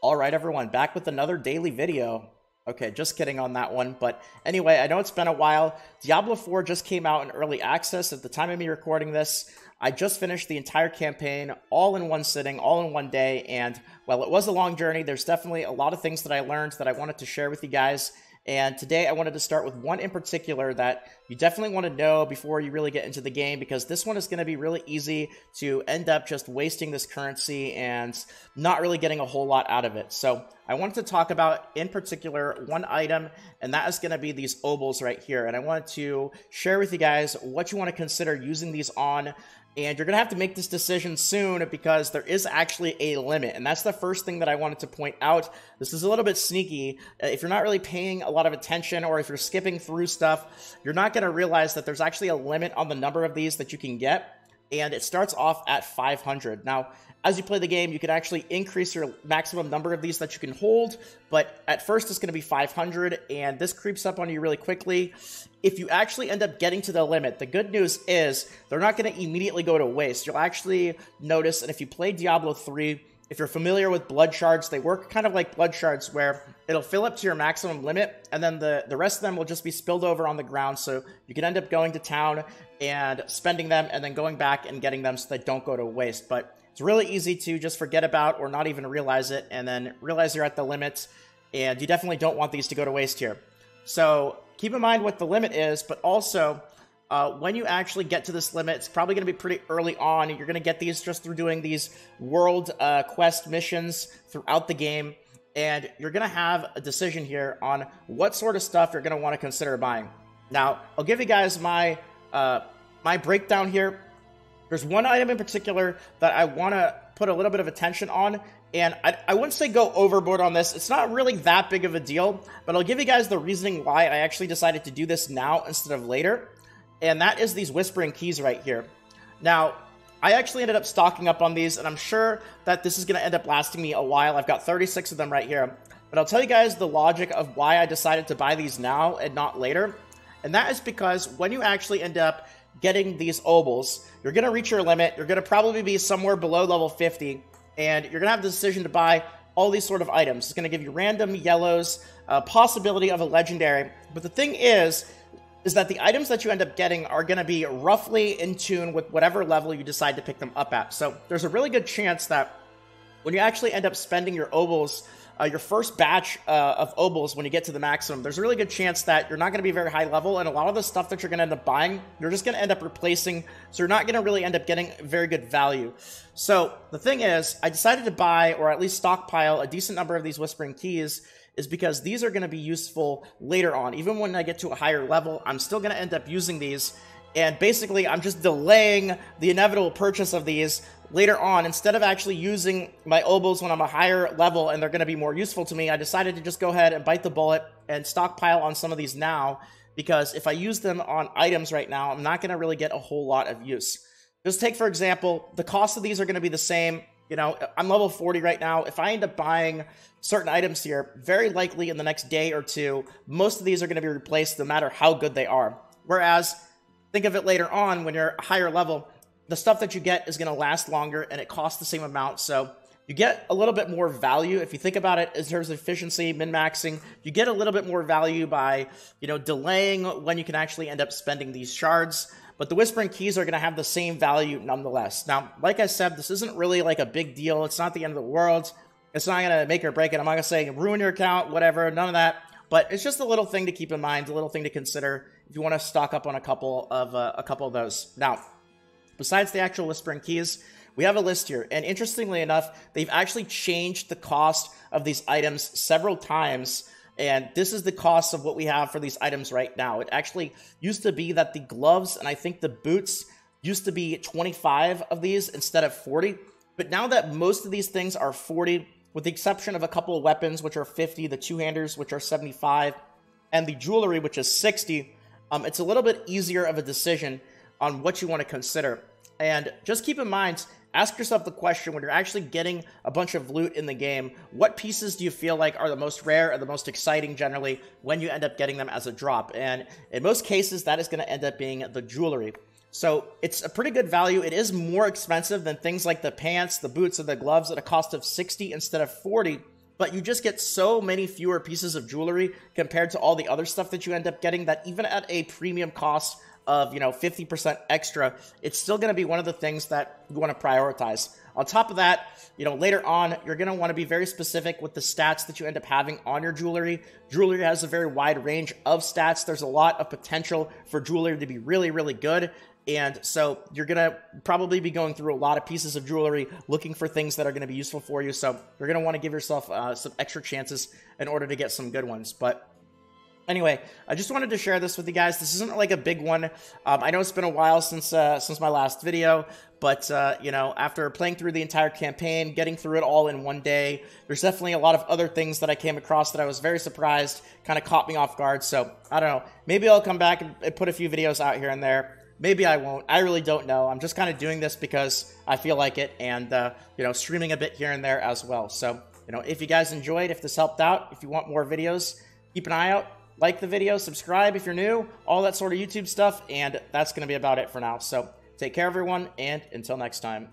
All right, everyone, back with another daily video. Okay, just kidding on that one. But anyway, I know it's been a while. Diablo 4 just came out in early access at the time of me recording this. I just finished the entire campaign all in one sitting, all in one day. And while it was a long journey, there's definitely a lot of things that I learned that I wanted to share with you guys. And today I wanted to start with one in particular that you definitely want to know before you really get into the game, because this one is going to be really easy to end up just wasting this currency and not really getting a whole lot out of it. So I wanted to talk about, in particular, one item, and that is going to be these obols right here. And I wanted to share with you guys what you want to consider using these on. And you're going to have to make this decision soon because there is actually a limit. And that's the first thing that I wanted to point out. This is a little bit sneaky. If you're not really paying a lot of attention, or if you're skipping through stuff, you're not going to realize that there's actually a limit on the number of these that you can get. And it starts off at 500. Now, as you play the game, you can actually increase your maximum number of these that you can hold, but at first it's going to be 500, and this creeps up on you really quickly. If you actually end up getting to the limit, the good news is they're not going to immediately go to waste. You'll actually notice, and if you play Diablo 3, if you're familiar with blood shards, they work kind of like blood shards where it'll fill up to your maximum limit, and then the rest of them will just be spilled over on the ground, so you can end up going to town and spending them, and then going back and getting them so they don't go to waste. But it's really easy to just forget about or not even realize it, and then realize you're at the limit, and you definitely don't want these to go to waste here. So keep in mind what the limit is, but also when you actually get to this limit, it's probably going to be pretty early on. You're going to get these just through doing these world quest missions throughout the game, and you're going to have a decision here on what sort of stuff you're going to want to consider buying. Now, I'll give you guys my my breakdown here. There's one item in particular that I want to put a little bit of attention on, and I wouldn't say go overboard on this. It's not really that big of a deal, but I'll give you guys the reasoning why I actually decided to do this now instead of later, and that is these whispering keys right here. Now, I actually ended up stocking up on these, and I'm sure that this is going to end up lasting me a while. I've got 36 of them right here, but I'll tell you guys the logic of why I decided to buy these now and not later, and that is because when you actually end up getting these obols, you're going to reach your limit. You're going to probably be somewhere below level 50, and you're going to have the decision to buy all these sort of items. It's going to give you random yellows, possibility of a legendary. But the thing is that the items that you end up getting are going to be roughly in tune with whatever level you decide to pick them up at. So there's a really good chance that when you actually end up spending your obols, your first batch of obols, when you get to the maximum, there's a really good chance that you're not going to be very high level, and a lot of the stuff that you're going to end up buying, you're just going to end up replacing, so you're not going to really end up getting very good value. So the thing is, I decided to buy, or at least stockpile, a decent number of these Whispering Keys, is because these are going to be useful later on. Even when I get to a higher level, I'm still going to end up using these, and basically I'm just delaying the inevitable purchase of these later on. Instead of actually using my obols when I'm a higher level and they're going to be more useful to me, I decided to just go ahead and bite the bullet and stockpile on some of these now, because if I use them on items right now, I'm not going to really get a whole lot of use. Just take, for example, the cost of these are going to be the same. You know, I'm level 40 right now. If I end up buying certain items here, very likely in the next day or two, most of these are going to be replaced no matter how good they are. Whereas, think of it later on when you're a higher level, the stuff that you get is going to last longer and it costs the same amount. So you get a little bit more value. If you think about it in terms of efficiency, min-maxing, you get a little bit more value by, delaying when you can actually end up spending these shards. But the Whispering Keys are going to have the same value nonetheless. Now, like I said, this isn't really like a big deal. It's not the end of the world. It's not going to make or break it. I'm not going to say ruin your account, whatever, none of that. But it's just a little thing to keep in mind, a little thing to consider if you want to stock up on a couple of those. Now, besides the actual Whispering Keys, we have a list here. And interestingly enough, they've actually changed the cost of these items several times. And this is the cost of what we have for these items right now. It actually used to be that the gloves and I think the boots used to be 25 of these instead of 40. But now that most of these things are 40, with the exception of a couple of weapons, which are 50, the two-handers, which are 75, and the jewelry, which is 60, it's a little bit easier of a decision on what you want to consider. And just keep in mind, ask yourself the question, when you're actually getting a bunch of loot in the game, what pieces do you feel like are the most rare or the most exciting generally when you end up getting them as a drop? And in most cases, that is going to end up being the jewelry. So it's a pretty good value. It is more expensive than things like the pants, the boots, and the gloves at a cost of 60 instead of 40. but you just get so many fewer pieces of jewelry compared to all the other stuff that you end up getting that even at a premium cost of, 50% extra, it's still going to be one of the things that you want to prioritize. On top of that, later on, you're going to want to be very specific with the stats that you end up having on your jewelry. Jewelry has a very wide range of stats. There's a lot of potential for jewelry to be really, really good. And so you're going to probably be going through a lot of pieces of jewelry looking for things that are going to be useful for you. So you're going to want to give yourself some extra chances in order to get some good ones. But anyway, I just wanted to share this with you guys. This isn't like a big one. I know it's been a while since my last video, but after playing through the entire campaign, getting through it all in one day, there's definitely a lot of other things that I came across that I was very surprised, kind of caught me off guard. So I don't know. Maybe I'll come back and put a few videos out here and there. Maybe I won't. I really don't know. I'm just kind of doing this because I feel like it, and streaming a bit here and there as well. So if you guys enjoyed, if this helped out, if you want more videos, keep an eye out. Like the video, subscribe if you're new, all that sort of YouTube stuff, and that's going to be about it for now. So take care, everyone, and until next time.